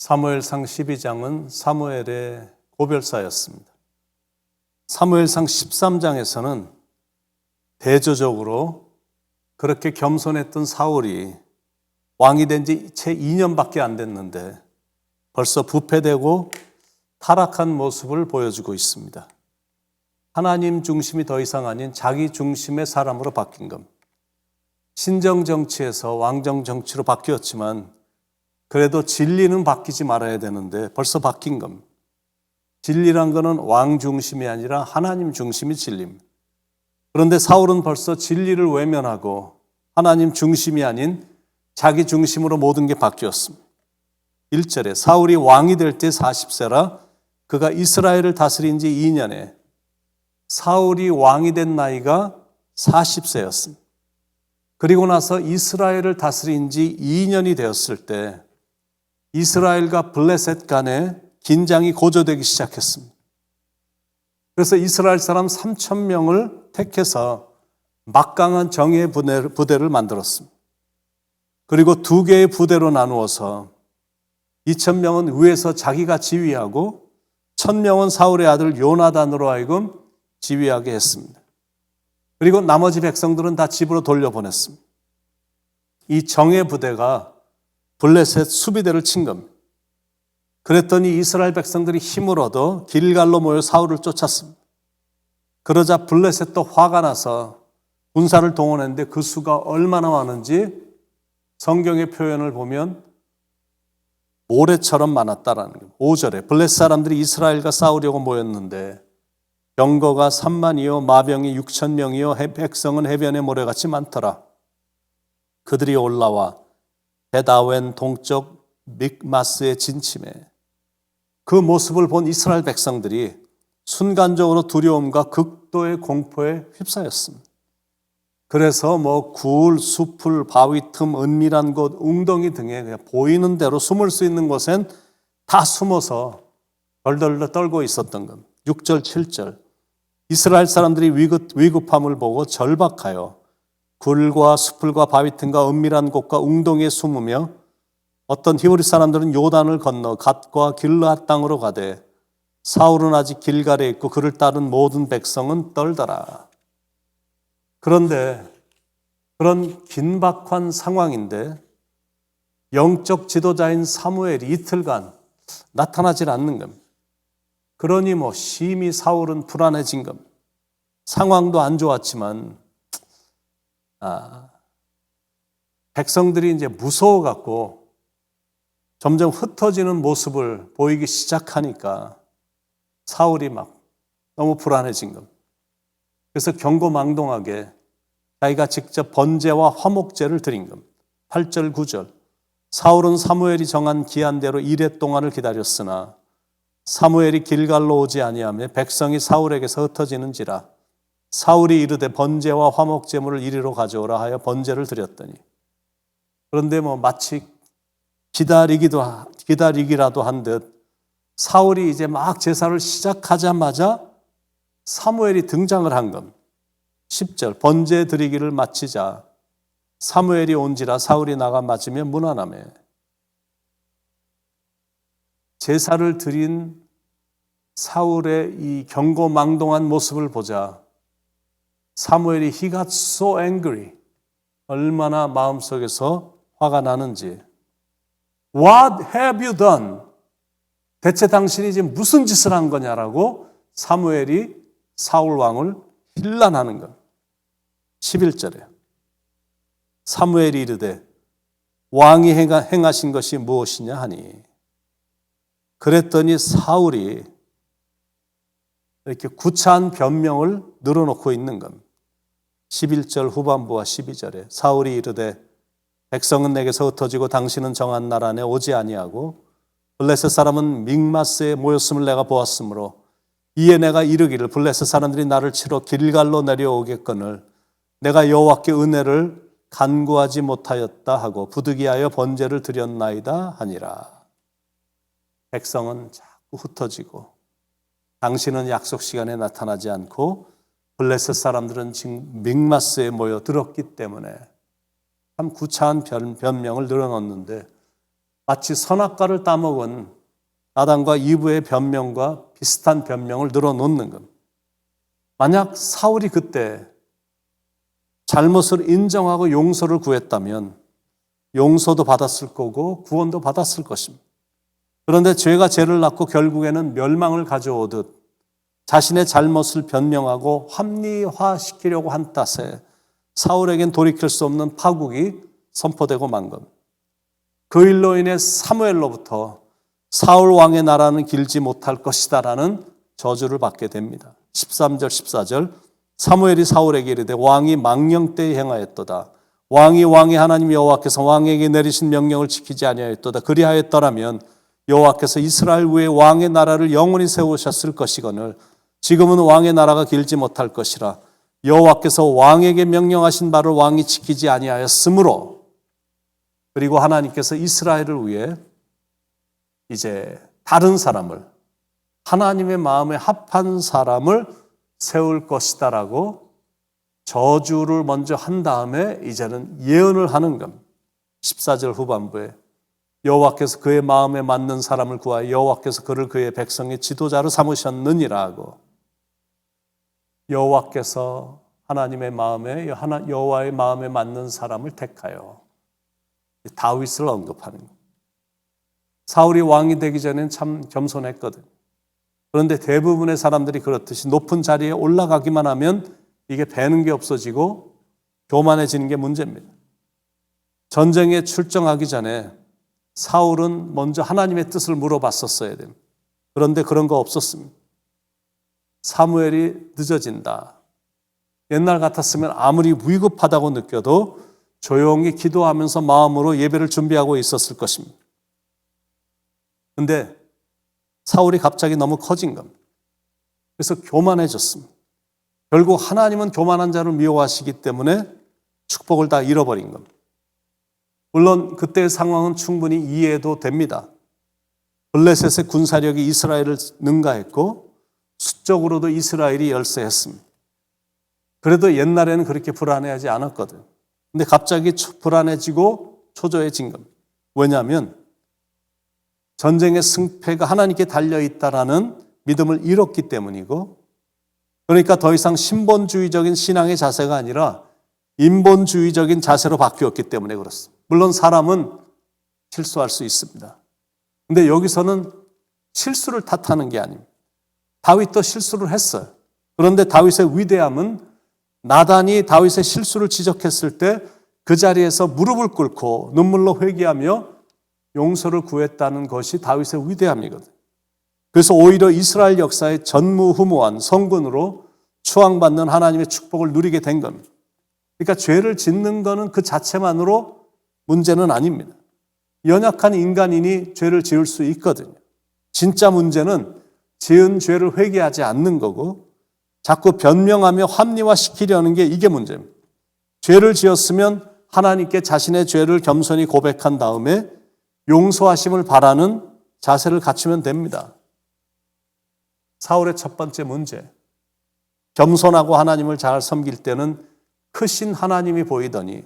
사무엘상 12장은 사무엘의 고별사였습니다. 사무엘상 13장에서는 대조적으로 그렇게 겸손했던 사울이 왕이 된 지 채 2년밖에 안 됐는데 벌써 부패되고 타락한 모습을 보여주고 있습니다. 하나님 중심이 더 이상 아닌 자기 중심의 사람으로 바뀐 겁니다. 신정 정치에서 왕정 정치로 바뀌었지만 그래도 진리는 바뀌지 말아야 되는데 벌써 바뀐 겁니다. 진리란 거는 왕 중심이 아니라 하나님 중심이 진리입니다. 그런데 사울은 벌써 진리를 외면하고 하나님 중심이 아닌 자기 중심으로 모든 게 바뀌었습니다. 1절에 사울이 왕이 될 때 40세라 그가 이스라엘을 다스린 지 2년에 사울이 왕이 된 나이가 40세였습니다. 그리고 나서 이스라엘을 다스린 지 2년이 되었을 때 이스라엘과 블레셋 간에 긴장이 고조되기 시작했습니다. 그래서 이스라엘 사람 3,000명을 택해서 막강한 정예 부대를 만들었습니다. 그리고 두 개의 부대로 나누어서 2,000명은 위에서 자기가 지휘하고 1,000명은 사울의 아들 요나단으로 하여금 지휘하게 했습니다. 그리고 나머지 백성들은 다 집으로 돌려보냈습니다. 이 정예 부대가 블레셋 수비대를 친 겁니다. 그랬더니 이스라엘 백성들이 힘을 얻어 길갈로 모여 사울을 쫓았습니다. 그러자 블레셋도 화가 나서 군사를 동원했는데 그 수가 얼마나 많은지 성경의 표현을 보면 모래처럼 많았다라는 거예요. 5절에 블레셋 사람들이 이스라엘과 싸우려고 모였는데 병거가 3만이요 마병이 6,000명이요 백성은 해변의 모래같이 많더라. 그들이 올라와 베다웬 동쪽 믹마스에 진침해 그 모습을 본 이스라엘 백성들이 순간적으로 두려움과 극도의 공포에 휩싸였습니다. 그래서 굴, 숲을, 바위 틈, 은밀한 곳, 웅덩이 등에 그냥 보이는 대로 숨을 수 있는 곳엔 다 숨어서 덜덜 떨고 있었던 겁니다. 6절, 7절 이스라엘 사람들이 위급함을 보고 절박하여 굴과 숲을과 바위 틈과 은밀한 곳과 웅덩이에 숨으며 어떤 히브리 사람들은 요단을 건너 갓과 길르앗 땅으로 가되 사울은 아직 길갈에 있고 그를 따른 모든 백성은 떨더라. 그런데 그런 긴박한 상황인데 영적 지도자인 사무엘이 이틀간 나타나질 않는 겁니다. 그러니 심히 사울은 불안해진 겁니다. 상황도 안 좋았지만 백성들이 이제 무서워갖고 점점 흩어지는 모습을 보이기 시작하니까 사울이 너무 불안해진 겁니다. 그래서 경고망동하게 자기가 직접 번제와 화목제를 드린 겁니다. 8절, 9절 사울은 사무엘이 정한 기한대로 이레 동안을 기다렸으나 사무엘이 길갈로 오지 아니하며 백성이 사울에게서 흩어지는지라 사울이 이르되 번제와 화목제물을 이리로 가져오라 하여 번제를 드렸더니 그런데 마치 기다리기라도 한 듯 사울이 이제 막 제사를 시작하자마자 사무엘이 등장을 한 겁니다. 10절 번제 드리기를 마치자 사무엘이 온지라 사울이 나가 맞으며 문안하매 제사를 드린 사울의 이 경고망동한 모습을 보자 사무엘이 he got so angry 얼마나 마음속에서 화가 나는지 What have you done? 대체 당신이 지금 무슨 짓을 한 거냐라고 사무엘이 사울 왕을 힐난하는 것. 11절에 사무엘이 이르되 왕이 행하신 것이 무엇이냐 하니 그랬더니 사울이 이렇게 구차한 변명을 늘어놓고 있는 겁니다. 11절 후반부와 12절에 사울이 이르되 백성은 내게서 흩어지고 당신은 정한 날 안에 오지 아니하고 블레셋 사람은 믹마스에 모였음을 내가 보았으므로 이에 내가 이르기를 블레셋 사람들이 나를 치러 길갈로 내려오겠거늘 내가 여호와께 은혜를 간구하지 못하였다 하고 부득이하여 번제를 드렸나이다 하니라. 백성은 자꾸 흩어지고 당신은 약속 시간에 나타나지 않고 블레셋 사람들은 지금 믹마스에 모여 들었기 때문에 참 구차한 변명을 늘어놓는데 마치 선악과를 따먹은 아담과 이브의 변명과 비슷한 변명을 늘어놓는 것. 만약 사울이 그때 잘못을 인정하고 용서를 구했다면 용서도 받았을 거고 구원도 받았을 것입니다. 그런데 죄가 죄를 낳고 결국에는 멸망을 가져오듯 자신의 잘못을 변명하고 합리화시키려고 한 탓에 사울에겐 돌이킬 수 없는 파국이 선포되고 만 것. 그 일로 인해 사무엘로부터 사울 왕의 나라는 길지 못할 것이다라는 저주를 받게 됩니다. 13절 14절 사무엘이 사울에게 이르되 왕이 망령때에 행하였도다. 왕의 하나님 여호와께서 왕에게 내리신 명령을 지키지 아니하였도다. 그리하였더라면 여호와께서 이스라엘 위에 왕의 나라를 영원히 세우셨을 것이거늘 지금은 왕의 나라가 길지 못할 것이라. 여호와께서 왕에게 명령하신 바를 왕이 지키지 아니하였으므로, 그리고 하나님께서 이스라엘을 위해 이제 다른 사람을, 하나님의 마음에 합한 사람을 세울 것이다라고 저주를 먼저 한 다음에 이제는 예언을 하는 겁니다. 14절 후반부에 여호와께서 그의 마음에 맞는 사람을 구하여 여호와께서 그를 그의 백성의 지도자로 삼으셨느니라 하고, 여호와께서 하나님의 마음에, 여호와의 마음에 맞는 사람을 택하여 다윗을 언급하는 겁니다. 사울이 왕이 되기 전엔 참 겸손했거든. 그런데 대부분의 사람들이 그렇듯이 높은 자리에 올라가기만 하면 이게 배는 게 없어지고 교만해지는 게 문제입니다. 전쟁에 출정하기 전에 사울은 먼저 하나님의 뜻을 물어봤었어야 됩니다. 그런데 그런 거 없었습니다. 사무엘이 늦어진다. 옛날 같았으면 아무리 위급하다고 느껴도 조용히 기도하면서 마음으로 예배를 준비하고 있었을 것입니다. 그런데 사울이 갑자기 너무 커진 겁니다. 그래서 교만해졌습니다. 결국 하나님은 교만한 자를 미워하시기 때문에 축복을 다 잃어버린 겁니다. 물론 그때의 상황은 충분히 이해도 됩니다. 블레셋의 군사력이 이스라엘을 능가했고 수적으로도 이스라엘이 열세했습니다. 그래도 옛날에는 그렇게 불안해하지 않았거든. 근데 갑자기 불안해지고 초조해진 겁니다. 왜냐하면 전쟁의 승패가 하나님께 달려있다라는 믿음을 잃었기 때문이고, 그러니까 더 이상 신본주의적인 신앙의 자세가 아니라 인본주의적인 자세로 바뀌었기 때문에 그렇습니다. 물론 사람은 실수할 수 있습니다. 근데 여기서는 실수를 탓하는 게 아닙니다. 다윗도 실수를 했어요. 그런데 다윗의 위대함은 나단이 다윗의 실수를 지적했을 때 그 자리에서 무릎을 꿇고 눈물로 회개하며 용서를 구했다는 것이 다윗의 위대함이거든. 그래서 오히려 이스라엘 역사의 전무후무한 성군으로 추앙받는 하나님의 축복을 누리게 된 겁니다. 그러니까 죄를 짓는 것은 그 자체만으로 문제는 아닙니다. 연약한 인간이니 죄를 지을 수 있거든요. 진짜 문제는 지은 죄를 회개하지 않는 거고 자꾸 변명하며 합리화시키려는 게 이게 문제입니다. 죄를 지었으면 하나님께 자신의 죄를 겸손히 고백한 다음에 용서하심을 바라는 자세를 갖추면 됩니다. 사울의 첫 번째 문제, 겸손하고 하나님을 잘 섬길 때는 크신 하나님이 보이더니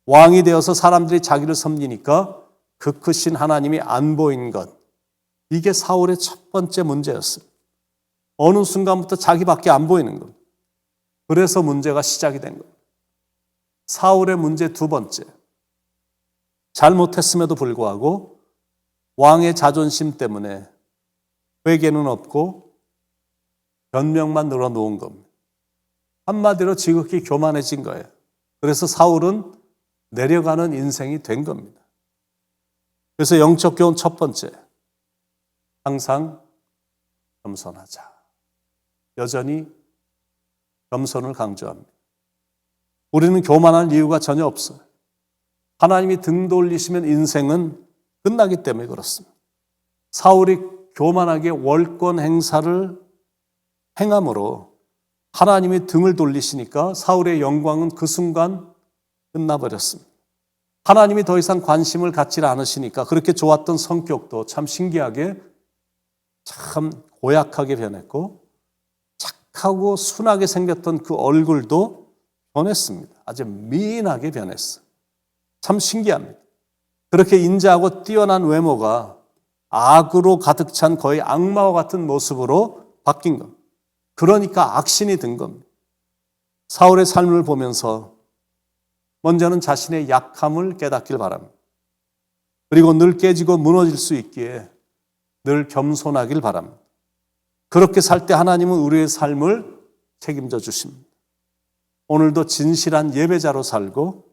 왕이 되어서 사람들이 자기를 섬기니까 그 크신 하나님이 안 보인 것, 이게 사울의 첫 번째 문제였어요. 어느 순간부터 자기밖에 안 보이는 것. 그래서 문제가 시작이 된 거예요. 사울의 문제 두 번째, 잘못했음에도 불구하고 왕의 자존심 때문에 회개는 없고 변명만 늘어놓은 겁니다. 한마디로 지극히 교만해진 거예요. 그래서 사울은 내려가는 인생이 된 겁니다. 그래서 영적 교훈 첫 번째, 항상 겸손하자. 여전히 겸손을 강조합니다. 우리는 교만할 이유가 전혀 없어요. 하나님이 등 돌리시면 인생은 끝나기 때문에 그렇습니다. 사울이 교만하게 월권 행사를 행함으로 하나님이 등을 돌리시니까 사울의 영광은 그 순간 끝나버렸습니다. 하나님이 더 이상 관심을 갖지 않으시니까 그렇게 좋았던 성격도 참 신기하게 참 고약하게 변했고 착하고 순하게 생겼던 그 얼굴도 변했습니다. 아주 미인하게 변했어요. 참 신기합니다. 그렇게 인자하고 뛰어난 외모가 악으로 가득 찬 거의 악마와 같은 모습으로 바뀐 겁니다. 그러니까 악신이 든 겁니다. 사울의 삶을 보면서 먼저는 자신의 약함을 깨닫길 바랍니다. 그리고 늘 깨지고 무너질 수 있기에 늘 겸손하길 바랍니다. 그렇게 살 때 하나님은 우리의 삶을 책임져 주십니다. 오늘도 진실한 예배자로 살고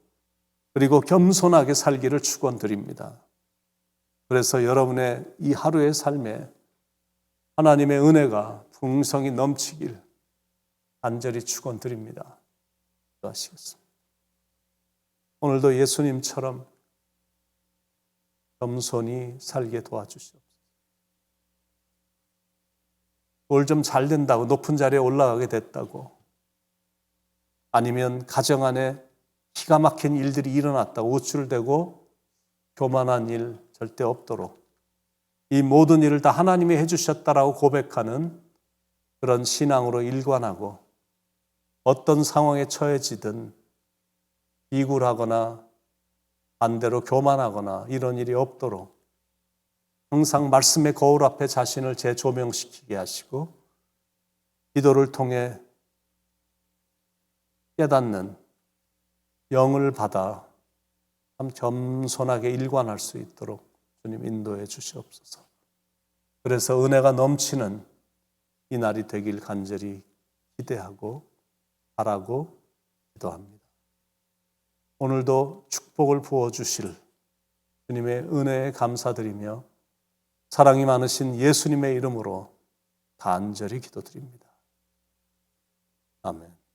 그리고 겸손하게 살기를 축원드립니다. 그래서 여러분의 이 하루의 삶에 하나님의 은혜가 풍성히 넘치길 간절히 축원드립니다. 기도하시겠습니다. 오늘도 예수님처럼 겸손히 살게 도와주시옵소서. 뭘 좀 잘 된다고 높은 자리에 올라가게 됐다고 아니면 가정 안에 기가 막힌 일들이 일어났다고 우쭐대고 교만한 일 절대 없도록 이 모든 일을 다 하나님이 해주셨다라고 고백하는 그런 신앙으로 일관하고 어떤 상황에 처해지든 비굴하거나 반대로 교만하거나 이런 일이 없도록 항상 말씀의 거울 앞에 자신을 재조명시키게 하시고 기도를 통해 깨닫는 영을 받아 참 겸손하게 일관할 수 있도록 주님 인도해 주시옵소서. 그래서 은혜가 넘치는 이 날이 되길 간절히 기대하고 바라고 기도합니다. 오늘도 축복을 부어주실 주님의 은혜에 감사드리며 사랑이 많으신 예수님의 이름으로 간절히 기도드립니다. 아멘.